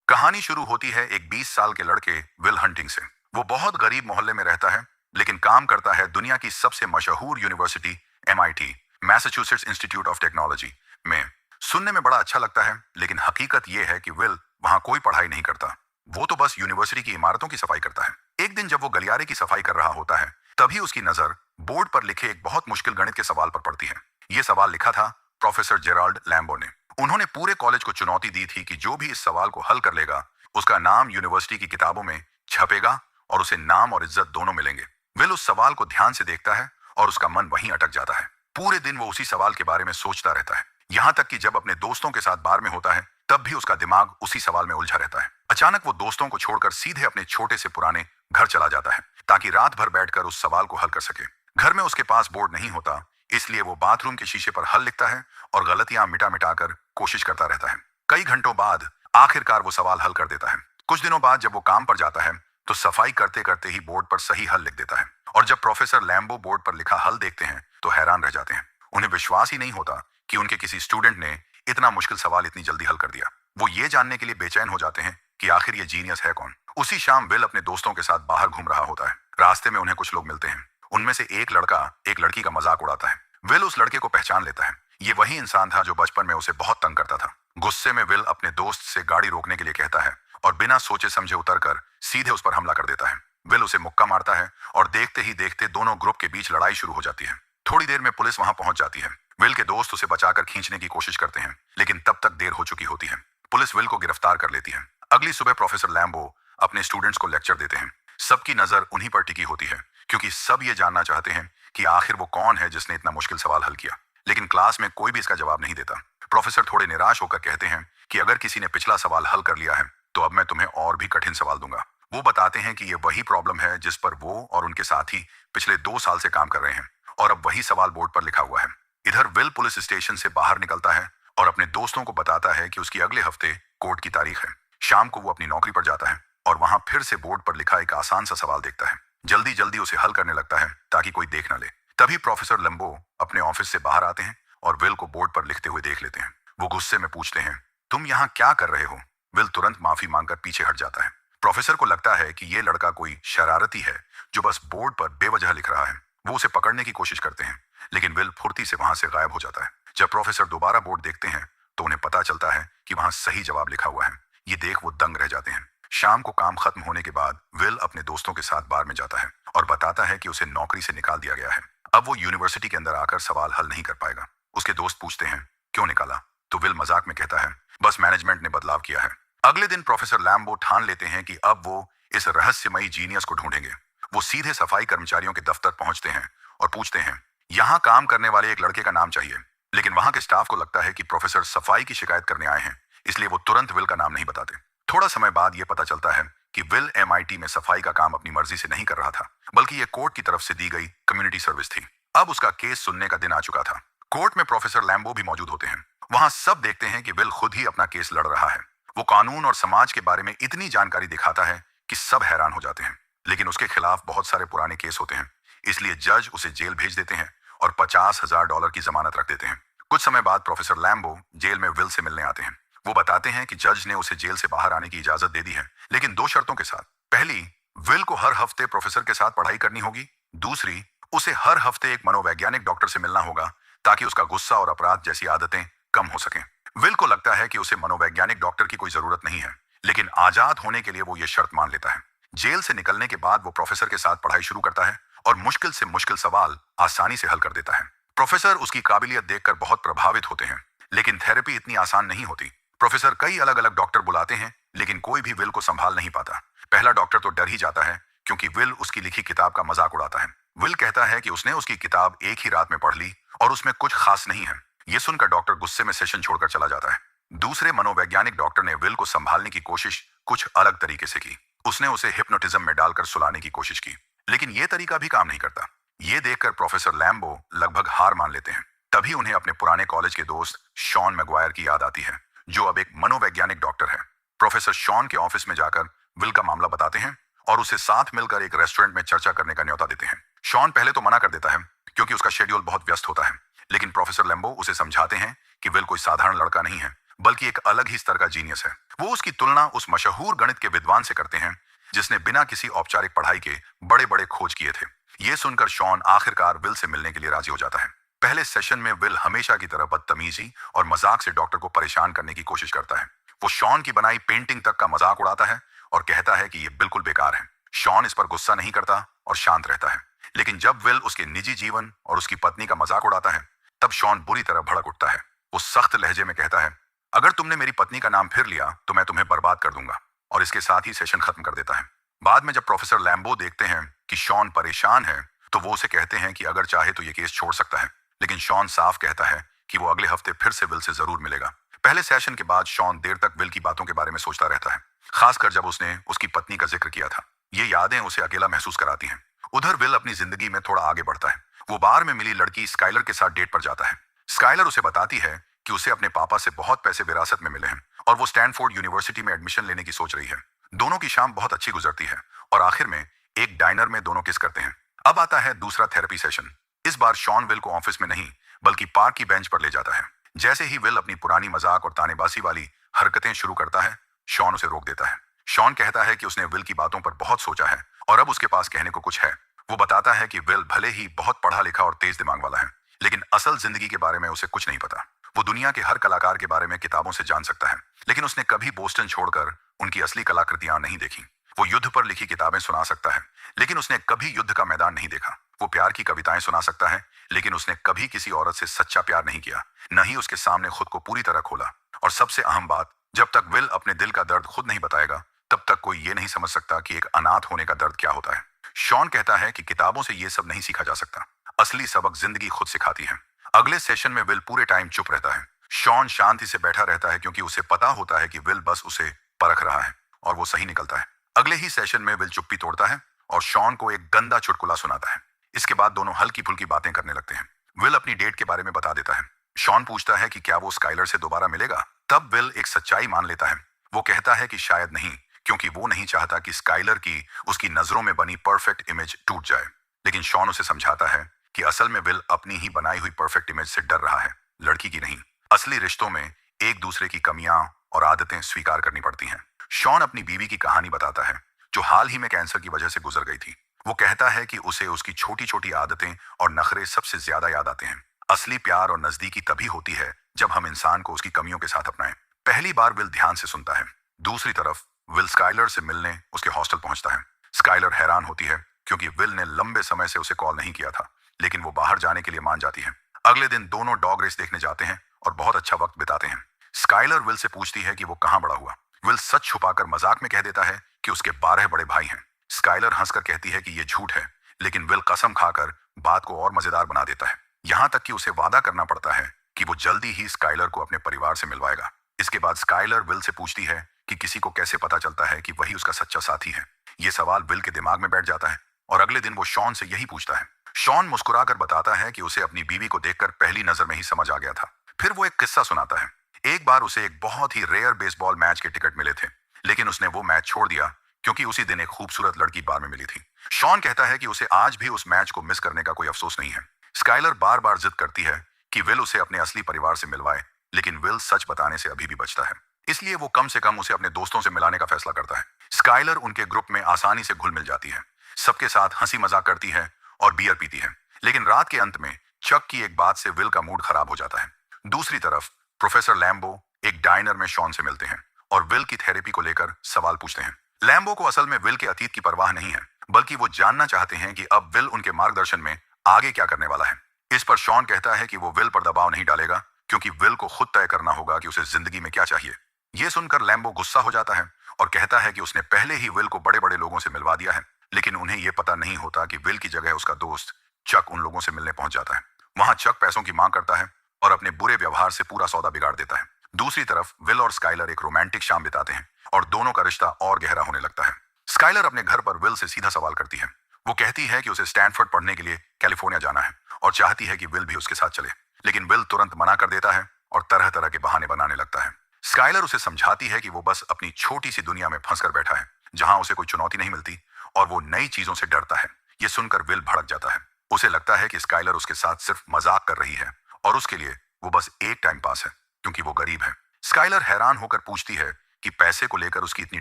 कहानी शुरू होती है एक 20 साल के लड़के विल हंटिंग से। वो बहुत गरीब मोहल्ले में रहता है, लेकिन काम करता है दुनिया की सबसे मशहूर university MIT, Massachusetts institute of technology में। सुनने में बड़ा अच्छा लगता है, लेकिन हकीकत यह है कि विल वहां कोई पढ़ाई नहीं करता। वो तो बस यूनिवर्सिटी की इमारतों की सफाई करता है। एक दिन जब वो गलियारे की सफाई कर रहा होता है, तभी उसकी नजर बोर्ड पर लिखे एक बहुत मुश्किल गणित के सवाल पर पड़ती है। ये सवाल लिखा था प्रोफेसर जेराल्ड लैम्बो ने। उन्होंने पूरे कॉलेज को चुनौती दी थी कि जो भी इस सवाल को हल कर लेगा, उसका नाम यूनिवर्सिटी की किताबों में छपेगा और उसे नाम और इज्जत दोनों मिलेंगे। विल उस सवाल को ध्यान से देखता है और उसका मन वहीं अटक जाता है। पूरे दिन वो उसी सवाल के बारे में सोचता रहता है, यहाँ तक कि जब अपने दोस्तों के साथ बार में होता है, तब भी उसका दिमाग उसी सवाल में उलझा रहता है। अचानक वो दोस्तों को छोड़कर सीधे अपने छोटे से पुराने घर चला जाता है, ताकि रात भर बैठकर उस सवाल को हल कर सके। घर में उसके पास बोर्ड नहीं होता, इसलिए वो बाथरूम के शीशे पर हल लिखता है और गलतियां मिटा मिटा कर कोशिश करता रहता है। कई घंटों बाद आखिरकार वो सवाल हल कर देता है। कुछ दिनों बाद जब वो काम पर जाता है, तो सफाई करते करते ही बोर्ड पर सही हल लिख देता है। और जब प्रोफेसर लैम्बो बोर्ड पर लिखा हल देखते हैं, तो हैरान रह जाते हैं। उन्हें विश्वास ही नहीं होता कि उनके किसी स्टूडेंट ने इतना मुश्किल सवाल इतनी जल्दी हल कर दिया। वो ये जानने के लिए बेचैन हो जाते हैं कि आखिर ये जीनियस है कौन। उसी शाम विल अपने दोस्तों के साथ बाहर घूम रहा होता है। रास्ते में उन्हें कुछ लोग मिलते हैं। उनमें से एक लड़का एक लड़की का मजाक उड़ाता है। विल उस लड़के को पहचान लेता है। ये वही इंसान था जो बचपन में उसे बहुत तंग करता था। गुस्से में विल अपने दोस्त से गाड़ी रोकने के लिए कहता है और बिना सोचे समझे उतरकर सीधे उस पर हमला कर देता है। विल उसे मुक्का मारता है और देखते ही देखते दोनों ग्रुप के बीच लड़ाई शुरू हो जाती है। थोड़ी देर में पुलिस वहां पहुंच जाती है। विल के दोस्त उसे बचाकर खींचने की कोशिश करते हैं, लेकिन तब तक देर हो चुकी होती है। पुलिस विल को गिरफ्तार कर लेती है। अगली सुबह प्रोफेसर लैम्बो अपने स्टूडेंट्स को लेक्चर देते हैं। सबकी नजर उन्हीं पर टिकी होती है, क्योंकि सब ये जानना चाहते हैं कि आखिर वो कौन है जिसने इतना मुश्किल सवाल हल किया। लेकिन क्लास में कोई भी इसका जवाब नहीं देता। प्रोफेसर थोड़े निराश होकर कहते हैं कि अगर किसी ने पिछला सवाल हल कर लिया है, तो अब मैं तुम्हें और भी कठिन सवाल दूंगा। वो बताते हैं कि ये वही प्रॉब्लम है जिस पर वो और उनके साथी पिछले 2 साल से काम कर रहे हैं, और अब वही सवाल बोर्ड पर लिखा हुआ है। इधर विल पुलिस स्टेशन से बाहर निकलता है और अपने दोस्तों को बताता है कि उसकी अगले हफ्ते कोर्ट की तारीख है। शाम को वो अपनी नौकरी पर जाता है और वहां फिर से बोर्ड पर लिखा एक आसान सा सवाल देखता है। जल्दी जल्दी उसे हल करने लगता है ताकि कोई देख न ले। तभी प्रोफेसर लैम्बो अपने ऑफिस से बाहर आते हैं और विल को बोर्ड पर लिखते हुए देख लेते हैं। वो गुस्से में पूछते हैं, तुम यहाँ क्या कर रहे हो? विल तुरंत माफी मांगकर पीछे हट जाता है। प्रोफेसर को लगता है कि ये लड़का कोई शरारती है जो बस बोर्ड पर बेवजह लिख रहा है। वो उसे पकड़ने की कोशिश करते हैं, लेकिन विल फुर्ती से वहां से गायब हो जाता है। जब प्रोफेसर दोबारा बोर्ड देखते हैं, तो उन्हें पता चलता है कि वहां सही जवाब लिखा हुआ है। ये देख वो दंग रह जाते हैं। शाम को काम खत्म होने के बाद विल अपने दोस्तों के साथ बार में जाता है और बताता है कि उसे नौकरी से निकाल दिया गया है। अब वो यूनिवर्सिटी के अंदर आकर सवाल हल नहीं कर पाएगा। उसके दोस्त पूछते हैं, क्यों निकाला? तो विल मजाक में कहता है, बस मैनेजमेंट ने बदलाव किया है। अगले दिन प्रोफेसर लैम्बो ठान लेते हैं कि अब वो इस रहस्यमयी जीनियस को ढूंढेंगे। वो सीधे सफाई कर्मचारियों के दफ्तर पहुंचते हैं और पूछते हैं, यहाँ काम करने वाले एक लड़के का नाम चाहिए। लेकिन वहां के स्टाफ को लगता है कि प्रोफेसर सफाई की शिकायत करने आए हैं, इसलिए वो तुरंत विल का नाम नहीं बताते। थोड़ा समय बाद ये पता चलता है कि विल MIT में सफाई का काम अपनी मर्जी से नहीं कर रहा था, बल्कि ये कोर्ट की तरफ से दी गई कम्युनिटी सर्विस थी। अब उसका केस सुनने का दिन आ चुका था। कोर्ट में प्रोफेसर लैम्बो भी मौजूद होते हैं। वहां सब देखते हैं कि विल खुद ही अपना केस लड़ रहा है। वो कानून और समाज के बारे में इतनी जानकारी दिखाता है कि सब हैरान हो जाते हैं। लेकिन उसके खिलाफ बहुत सारे पुराने केस होते हैं, इसलिए जज उसे जेल भेज देते हैं और $50,000 की जमानत रख देते हैं। कुछ समय बाद प्रोफेसर लैम्बो जेल में विल से मिलने आते हैं। वो बताते हैं कि जज ने उसे जेल से बाहर आने की इजाजत दे दी है, लेकिन 2 शर्तों के साथ। पहली, विल को हर हफ्ते प्रोफेसर के साथ पढ़ाई करनी होगी। दूसरी, उसे हर हफ्ते एक मनोवैज्ञानिक डॉक्टर से मिलना होगा, ताकि उसका गुस्सा और अपराध जैसी आदतें कम हो सकें। विल को लगता है कि उसे मनोवैज्ञानिक डॉक्टर की कोई जरूरत नहीं है, लेकिन आजाद होने के लिए वो ये शर्त मान लेता है। जेल से निकलने के बाद वो प्रोफेसर के साथ पढ़ाई शुरू करता है और मुश्किल से मुश्किल सवाल आसानी से हल कर देता है। प्रोफेसर उसकी काबिलियत देखकर बहुत प्रभावित होते हैं, लेकिन थेरेपी इतनी आसान नहीं होती। प्रोफेसर कई अलग अलग डॉक्टर बुलाते हैं, लेकिन कोई भी विल को संभाल नहीं पाता। पहला डॉक्टर तो डर ही जाता है, क्योंकि विल उसकी लिखी किताब का मजाक उड़ाता है। विल कहता है कि उसने उसकी किताब एक ही रात में पढ़ ली और उसमें कुछ खास नहीं है। ये सुनकर डॉक्टर गुस्से में सेशन छोड़कर चला जाता है। दूसरे मनोवैज्ञानिक डॉक्टर ने विल को संभालने की कोशिश कुछ अलग तरीके से की। उसने उसे हिप्नोटिज्म में डालकर सुलाने की कोशिश की, लेकिन यह तरीका भी काम नहीं करता। ये देखकर प्रोफेसर लैम्बो लगभग हार मान लेते हैं। तभी उन्हें अपने पुराने कॉलेज के दोस्त शॉन मैगवायर की याद आती है, जो अब एक मनोवैज्ञानिक डॉक्टर है। प्रोफेसर शॉन के ऑफिस में जाकर विल का मामला बताते हैं और उसे साथ मिलकर एक रेस्टोरेंट में चर्चा करने का न्योता देते हैं। शॉन पहले तो मना कर देता है, क्योंकि उसका शेड्यूल बहुत व्यस्त होता है, लेकिन प्रोफेसर लैम्बो उसे समझाते हैं कि विल कोई साधारण लड़का नहीं है, बल्कि एक अलग ही स्तर का जीनियस है। वो उसकी तुलना उस मशहूर गणित के विद्वान से करते हैं जिसने बिना किसी औपचारिक पढ़ाई के बड़े बड़े खोज किए थे। ये सुनकर शॉन आखिरकार विल से मिलने के लिए राजी हो जाता है। पहले सेशन में विल हमेशा की तरह बदतमीजी और मजाक से डॉक्टर को परेशान करने की कोशिश करता है। वो शॉन की बनाई पेंटिंग तक का मजाक उड़ाता है और कहता है कि ये बिल्कुल बेकार है। शॉन इस पर गुस्सा नहीं करता और शांत रहता है। लेकिन जब विल उसके निजी जीवन और उसकी पत्नी का मजाक उड़ाता है, तब शॉन बुरी तरह भड़क उठता है। वो सख्त लहजे में कहता है, अगर तुमने मेरी पत्नी का नाम फिर लिया तो मैं तुम्हें बर्बाद कर दूंगा, और इसके साथ ही सेशन खत्म कर देता है। बाद में जब प्रोफेसर लैम्बो देखते हैं कि शॉन परेशान है, तो वो उसे कहते हैं कि अगर चाहे तो ये केस छोड़ सकता है। लेकिन शॉन साफ कहता है कि वो अगले हफ्ते फिर से विल से जरूर मिलेगा। पहले सेशन के बाद शॉन देर तक विल की बातों के बारे में सोचता रहता है, खासकर जब उसने उसकी पत्नी का जिक्र किया था। ये यादें उसे अकेला महसूस कराती हैं। उधर विल अपनी जिंदगी में थोड़ा आगे बढ़ता है। वो बार में मिली लड़की स्काइलर के साथ डेट पर जाता है। स्काइलर उसे बताती है कि उसे अपने पापा से बहुत पैसे विरासत में मिले हैं और वो स्टैनफोर्ड यूनिवर्सिटी में एडमिशन लेने की सोच रही है। दोनों की शाम बहुत अच्छी गुजरती है और आखिर में एक डाइनर में दोनों किस करते हैं। अब आता है दूसरा थेरेपी सेशन। इस बार शॉन विल को ऑफिस में नहीं बल्कि पार्क की बेंच पर ले जाता है। जैसे ही विल अपनी पुरानी मजाक और तानेबाजी वाली हरकतें शुरू करता है, शॉन उसे रोक देता है। शॉन कहता है कि उसने विल की बातों पर बहुत सोचा है और अब उसके पास कहने को कुछ है। वो बताता है कि विल भले ही बहुत पढ़ा लिखा और तेज दिमाग वाला है, लेकिन असल जिंदगी के बारे में उसे कुछ नहीं पता। वो दुनिया के हर कलाकार के बारे में किताबों से जान सकता है, लेकिन उसने कभी बोस्टन छोड़कर उनकी असली कलाकृतियां नहीं देखी। वो युद्ध पर लिखी किताबें सुना सकता है, लेकिन उसने कभी युद्ध का मैदान नहीं देखा। वो प्यार की कविताएं सुना सकता है, लेकिन उसने कभी किसी औरत से सच्चा प्यार नहीं किया, न ही उसके सामने खुद को पूरी तरह खोला। और सबसे अहम बात, जब तक विल अपने दिल का दर्द खुद नहीं बताएगा, तब तक कोई ये नहीं समझ सकता कि एक अनाथ होने का दर्द क्या होता है। शॉन कहता है कि किताबों से ये सब नहीं सीखा जा सकता। असली सबक जिंदगी खुद सिखाती है। अगले सेशन में विल पूरे टाइम चुप रहता है। शॉन शांति से बैठा रहता है क्योंकि उसे पता होता है कि विल बस उसे परख रहा है, और वो सही निकलता है। अगले ही सेशन में विल चुप्पी तोड़ता है और शॉन को एक गंदा चुटकुला सुनाता है। इसके बाद दोनों हल्की फुल्की बातें करने लगते हैं। विल अपनी डेट के बारे में बता देता है। शॉन पूछता है कि क्या वो स्काइलर से दोबारा मिलेगा। तब विल एक सच्चाई मान लेता है। वो कहता है कि शायद नहीं, क्योंकि वो नहीं चाहता कि स्काइलर की उसकी नजरों में बनी परफेक्ट इमेज टूट जाए। लेकिन शॉन उसे समझाता है कि असल में विल अपनी ही बनाई हुई परफेक्ट इमेज से डर रहा है, लड़की की नहीं। असली रिश्तों में एक दूसरे की कमियां और आदतें स्वीकार करनी पड़ती हैं। शॉन अपनी बीवी की कहानी बताता है, जो हाल ही में कैंसर की वजह से गुजर गई थी। वो कहता है कि उसे उसकी छोटी छोटी आदतें और नखरे सबसे ज्यादा याद आते हैं। असली प्यार और नजदीकी तभी होती है जब हम इंसान को उसकी कमियों के साथ अपनाएं। पहली बार विल ध्यान से सुनता है। दूसरी तरफ विल स्काइलर से मिलने उसके हॉस्टल पहुंचता है। स्काइलर हैरान होती है क्योंकि विल ने लंबे समय से उसे कॉल नहीं किया था, लेकिन वो बाहर जाने के लिए मान जाती है। अगले दिन दोनों डॉग रेस देखने जाते हैं और बहुत अच्छा वक्त बिताते हैं। स्काइलर विल से पूछती है कि वो कहां बड़ा हुआ। विल सच छुपाकर मजाक में कह देता है कि उसके 12 बड़े भाई हैं। स्काइलर हंसकर कहती है कि ये झूठ है, लेकिन विल कसम खाकर बात को और मजेदार बना देता है। यहां तक कि उसे वादा करना पड़ता है कि वो जल्दी ही स्काइलर को अपने परिवार से मिलवाएगा। इसके बाद स्काइलर विल से पूछती है कि किसी को कैसे पता चलता है कि वही उसका सच्चा साथी है। ये सवाल विल के दिमाग में बैठ जाता है और अगले दिन वो शॉन से यही पूछता है। शॉन मुस्कुराकर बताता है कि उसे अपनी बीवी को देखकर पहली नजर में ही समझ आ गया था। फिर वो एक किस्सा सुनाता है। एक बार उसे एक बहुत ही रेयर बेसबॉल मैच के टिकट मिले थे, लेकिन उसने वो मैच छोड़ दिया क्योंकि उसी दिन एक खूबसूरत लड़की बार में मिली थी। शॉन कहता है कि उसे आज भी उस मैच को मिस करने का कोई अफसोस नहीं है। स्काइलर बार बार जिद करती है कि विल उसे अपने असली परिवार से मिलवाए, लेकिन विल सच बताने से अभी भी बचता है। इसलिए वो कम से कम उसे अपने दोस्तों से मिलाने का फैसला करता है। स्काइलर उनके ग्रुप में आसानी से घुल मिल जाती है, सबके साथ हंसी मजाक करती है और बियर पीती है। लेकिन रात के अंत में चक की एक बात से विल का मूड खराब हो जाता है। दूसरी तरफ प्रोफेसर लैम्बो एक डाइनर में शॉन से मिलते हैं और विल की थेरेपी को लेकर सवाल पूछते हैं। लैम्बो को असल में विल के अतीत की परवाह नहीं है, बल्कि वो जानना चाहते हैं कि अब विल उनके मार्गदर्शन में आगे क्या करने वाला है। इस पर शॉन कहता है कि वो विल पर दबाव नहीं डालेगा, क्योंकि विल को खुद तय करना होगा कि उसे जिंदगी में क्या चाहिए। ये सुनकर लैम्बो गुस्सा हो जाता है और कहता है कि उसने पहले ही विल को बड़े बड़े लोगों से मिलवा दिया है, लेकिन उन्हें यह पता नहीं होता कि विल की जगह उसका दोस्त चक उन लोगों से मिलने पहुंच जाता है। वहां चक पैसों की मांग करता है और अपने बुरे व्यवहार से पूरा सौदा बिगाड़ देता है। दूसरी तरफ विल और स्काइलर एक रोमांटिक शाम बिताते हैं और दोनों का रिश्ता और गहरा होने लगता है। स्काइलर अपने घर पर विल से सीधा सवाल करती है। वो कहती है कि उसे स्टैनफोर्ड पढ़ने के लिए कैलिफोर्निया जाना है और चाहती है कि विल भी उसके साथ चले, लेकिन विल तुरंत मना कर देता है और तरह तरह के बहाने बनाने लगता है। स्काइलर उसे समझाती है कि वो बस अपनी छोटी सी दुनिया में फंसकर बैठा है, जहां उसे कोई चुनौती नहीं मिलती और वो नई चीजों से डरता है। ये सुनकर विल भड़क जाता है। उसे लगता है कि स्काइलर उसके साथ सिर्फ मजाक कर रही है और उसके लिए वो बस एक टाइम पास है, क्योंकि वो गरीब है। स्काइलर हैरान होकर पूछती है कि पैसे को लेकर उसकी इतनी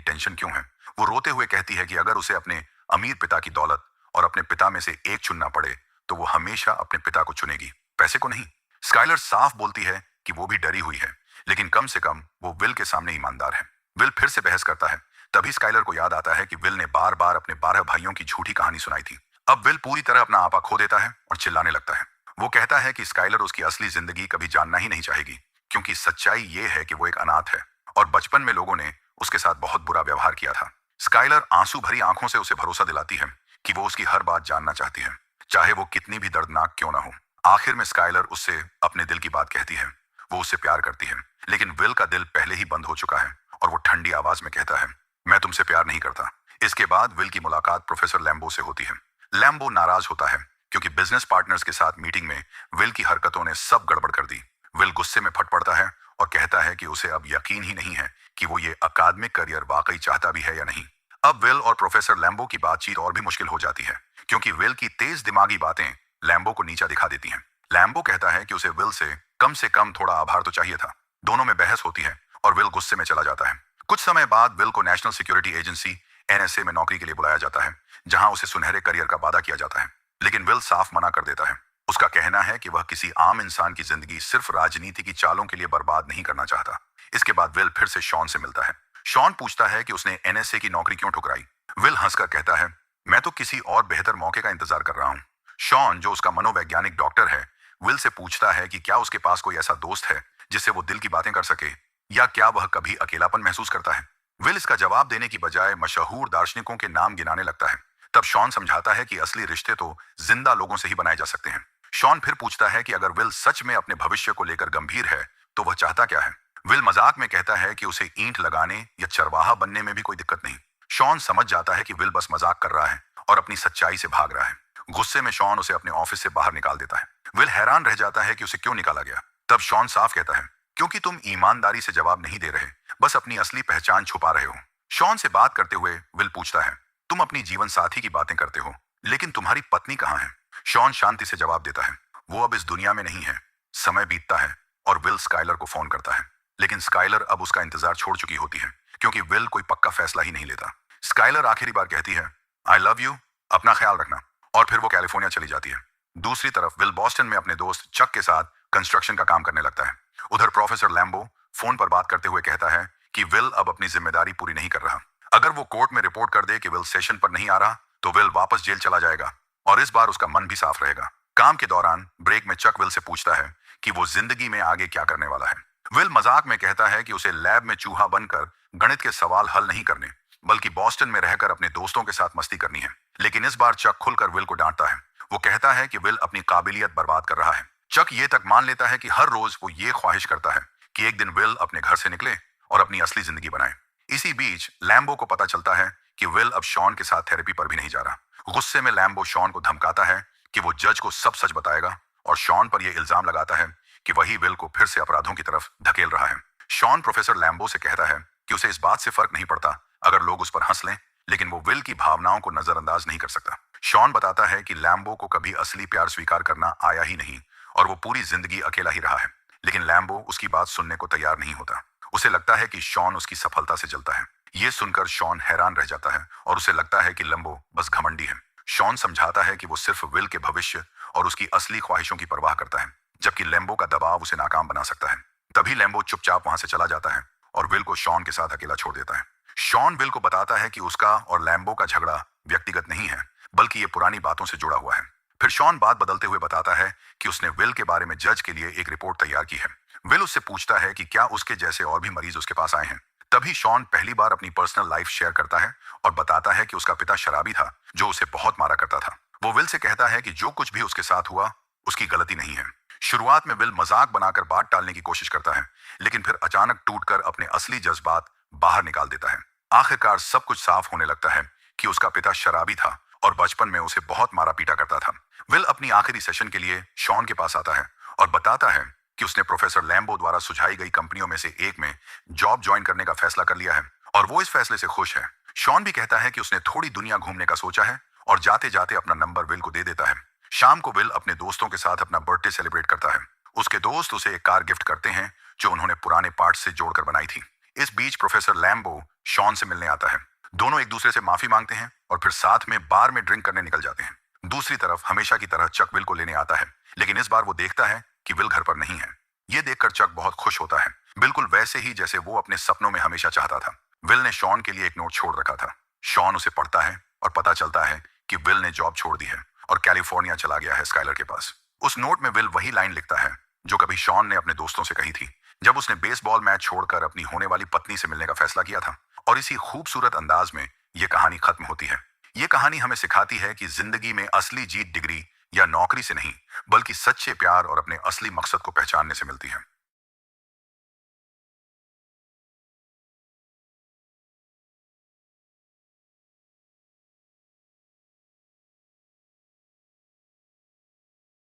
टेंशन क्यों है। वो रोते हुए कहती है कि अगर उसे अपने अमीर पिता की दौलत और अपने पिता में से एक चुनना पड़े तो वो हमेशा अपने पिता को चुनेगी, पैसे को नहीं। स्काइलर साफ बोलती है कि वो भी डरी हुई है, लेकिन कम से कम वो विल के सामने ईमानदार है। विल फिर से बहस करता है। तभी स्काइलर को याद आता है कि विल ने बार बार अपने 12 भाइयों की झूठी कहानी सुनाई थी। अब विल पूरी तरह अपना आपा खो देता है और चिल्लाने लगता है। वो कहता है कि स्काइलर उसकी असली जिंदगी कभी जानना ही नहीं चाहेगी, क्योंकि सच्चाई ये है कि वो एक अनाथ है और बचपन में लोगों ने उसके साथ बहुत बुरा व्यवहार किया था। स्काइलर आंसू भरी आंखों से उसे भरोसा दिलाती है कि वो उसकी हर बात जानना चाहती है, चाहे वो कितनी भी दर्दनाक क्यों ना हो। आखिर में स्काइलर उससे अपने दिल की बात कहती है। वो उससे प्यार करती है, लेकिन विल का दिल पहले ही बंद हो चुका है और वो ठंडी आवाज में कहता है, मैं तुमसे प्यार नहीं करता। इसके बाद विल की मुलाकात प्रोफेसर लैम्बो से होती है। लैम्बो नाराज होता है क्योंकि बिजनेस पार्टनर्स के साथ मीटिंग में विल की हरकतों ने सब गड़बड़ कर दी। विल गुस्से में फट पड़ता है और कहता है कि उसे अब यकीन ही नहीं है कि वो ये अकादमिक करियर वाकई चाहता भी है या नहीं। अब विल और प्रोफेसर लैम्बो की बातचीत और भी मुश्किल हो जाती है, क्योंकि विल की तेज दिमागी बातें लैम्बो को नीचा दिखा देती हैं। लैम्बो कहता है कि उसे विल से कम थोड़ा आभार तो चाहिए था। दोनों में बहस होती है और विल गुस्से में चला जाता है। कुछ समय बाद विल को नेशनल सिक्योरिटी एजेंसी एनएसए में नौकरी के लिए बुलाया जाता है, जहां उसे सुनहरे करियर का वादा किया जाता है, लेकिन विल साफ मना कर देता है। उसका कहना है कि वह किसी आम इंसान की जिंदगी सिर्फ राजनीति की चालों के लिए बर्बाद नहीं करना चाहता। इसके बाद विल फिर से शॉन से मिलता है। शॉन पूछता है कि उसने एनएसए की नौकरी क्यों ठुकराई। विल हंसकर कहता है, मैं तो किसी और बेहतर मौके का इंतजार कर रहा हूं। शॉन, जो उसका मनोवैज्ञानिक डॉक्टर है, विल से पूछता है कि क्या उसके पास कोई ऐसा दोस्त है जिससे वो दिल की बातें कर सके, या क्या वह कभी अकेलापन महसूस करता है। विल इसका जवाब देने की बजाय मशहूर दार्शनिकों के नाम गिनाने लगता है। तब शॉन समझाता है कि असली रिश्ते तो जिंदा लोगों से ही बनाए जा सकते हैं। शॉन फिर पूछता है कि अगर विल सच में अपने भविष्य को लेकर गंभीर है तो वह चाहता क्या है। विल मजाक में कहता है कि उसे ईंट लगाने या चरवाहा बनने में भी कोई दिक्कत नहीं। शॉन समझ जाता है कि विल बस मजाक कर रहा है और अपनी सच्चाई से भाग रहा है। गुस्से में शॉन उसे अपने ऑफिस से बाहर निकाल देता है। विल हैरान रह जाता है कि उसे क्यों निकाला गया। तब शॉन साफ कहता है, क्योंकि तुम ईमानदारी से जवाब नहीं दे रहे, बस अपनी असली पहचान छुपा रहे हो। शॉन से बात करते हुए विल पूछता है, तुम अपनी जीवन साथी की बातें करते हो, लेकिन तुम्हारी पत्नी कहाँ है। शॉन शांति से जवाब देता है, वो अब इस दुनिया में नहीं है। समय बीतता है और विल स्काइलर को फोन करता है, लेकिन स्काइलर अब उसका इंतजार छोड़ चुकी होती है, क्योंकि विल कोई पक्का फैसला ही नहीं लेता। स्काइलर आखिरी बार कहती है, आई लव यू, अपना ख्याल रखना, और फिर वो कैलिफोर्निया चली जाती है। दूसरी तरफ विल बॉस्टन में अपने दोस्त चक के साथ कंस्ट्रक्शन का काम करने लगता है। उधर प्रोफेसर लैम्बो फोन पर बात करते हुए कहता है कि विल अब अपनी जिम्मेदारी पूरी नहीं कर रहा। अगर वो कोर्ट में रिपोर्ट कर दे कि विल सेशन पर नहीं आ रहा तो विल वापस जेल चला जाएगा, और इस बार उसका मन भी साफ रहेगा। काम के दौरान ब्रेक में चक विल से पूछता है कि वो जिंदगी में आगे क्या करने वाला है। विल मजाक में कहता है कि उसे लैब में चूहा बनकर गणित के सवाल हल नहीं करने, बल्कि बॉस्टन में रहकर अपने दोस्तों के साथ मस्ती करनी है। लेकिन इस बार चक खुलकर विल को डांटता है। वो कहता है कि विल अपनी काबिलियत बर्बाद कर रहा है। चक ये तक मान लेता है कि हर रोज वो ये ख्वाहिश करता है कि एक दिन विल अपने घर से निकले और अपनी असली जिंदगी बनाए। इसी बीच लैम्बो को पता चलता है कि विल अब शॉन के साथ थेरेपी पर भी नहीं जा रहा। गुस्से में लैम्बो शॉन को धमकाता है कि वो जज को सब सच बताएगा, और शॉन पर यह इल्जाम लगाता है कि वही विल को फिर से अपराधों की तरफ धकेल रहा है। शॉन प्रोफेसर लैम्बो से कहता है कि उसे इस बात से फर्क नहीं पड़ता अगर लोग उस पर हंस लें, लेकिन वो विल की भावनाओं को नजरअंदाज नहीं कर सकता। शॉन बताता है कि लैम्बो को कभी असली प्यार स्वीकार करना आया ही नहीं और वो पूरी जिंदगी अकेला ही रहा है। लेकिन लैम्बो उसकी बात सुनने को तैयार नहीं होता। उसे लगता है कि शॉन उसकी सफलता से जलता है। ये सुनकर शॉन हैरान रह जाता है और उसे लगता है कि लैम्बो बस घमंडी है। शॉन समझाता है कि वो सिर्फ विल के भविष्य और उसकी असली ख्वाहिशों की परवाह करता है, जबकि लैम्बो का दबाव उसे नाकाम बना सकता है। तभी लैम्बो चुपचाप वहां से चला जाता है और विल को शॉन के साथ अकेला छोड़ देता है। शॉन विल को बताता है कि उसका और लैम्बो का झगड़ा व्यक्तिगत नहीं है, बल्कि ये पुरानी बातों से जुड़ा हुआ है। फिर शॉन बात बदलते हुए बताता है कि उसने विल के बारे में जज के लिए एक रिपोर्ट तैयार की है। विल उससे पूछता है कि क्या उसके जैसे और भी मरीज उसके पास आए हैं। तभी शॉन पहली बार अपनी पर्सनल लाइफ शेयर करता है और बताता है कि उसका पिता शराबी था जो उसे बहुत मारा करता था। वो विल से कहता है कि जो कुछ भी उसके साथ हुआ उसकी गलती नहीं है। शुरुआत में विल मजाक बनाकर बात टालने की कोशिश करता है, लेकिन फिर अचानक टूटकर अपने असली जज्बात बाहर निकाल देता है। आखिरकार सब कुछ साफ होने लगता है कि उसका पिता शराबी था और बचपन में उसे बहुत मारा पीटा करता था। विल अपनी आखिरी सेशन के लिए शॉन के पास आता है और बताता है कि उसने प्रोफेसर लैम्बो द्वारा सुझाई गई कंपनियों में से एक में जॉब ज्वाइन करने का फैसला कर लिया है और वो इस फैसले से खुश है। शॉन भी कहता है कि उसने थोड़ी दुनिया घूमने का सोचा है और जाते जाते अपना नंबर विल को दे देता है। शाम को विल अपने दोस्तों के साथ अपना बर्थडे सेलिब्रेट करता है। उसके दोस्त उसे एक कार गिफ्ट करते हैं जो उन्होंने पुराने पार्ट्स से जोड़कर बनाई थी। इस बीच प्रोफेसर लैम्बो शॉन से मिलने आता है। दोनों एक दूसरे से माफी मांगते हैं और फिर साथ में बार में ड्रिंक करने निकल जाते हैं। दूसरी तरफ हमेशा की तरह चक विल को लेने आता है, लेकिन इस बार वो देखता है कि विल घर पर नहीं है। ये देखकर चक बहुत खुश होता है, बिल्कुल वैसे ही जैसे वो अपने सपनों में हमेशा चाहता था। विल ने शॉन के लिए एक नोट छोड़ रखा था। शॉन उसे पढ़ता है और पता चलता है कि विल ने जॉब छोड़ दी है और कैलिफोर्निया चला गया है स्काइलर के पास। उस नोट में विल वही लाइन लिखता है जो कभी शॉन ने अपने दोस्तों से कही थी जब उसने बेसबॉल मैच छोड़कर अपनी होने वाली पत्नी से मिलने का फैसला किया था। और इसी खूबसूरत अंदाज में यह कहानी खत्म होती है। ये कहानी हमें सिखाती है कि जिंदगी में असली जीत डिग्री या नौकरी से नहीं, बल्कि सच्चे प्यार और अपने असली मकसद को पहचानने से मिलती है।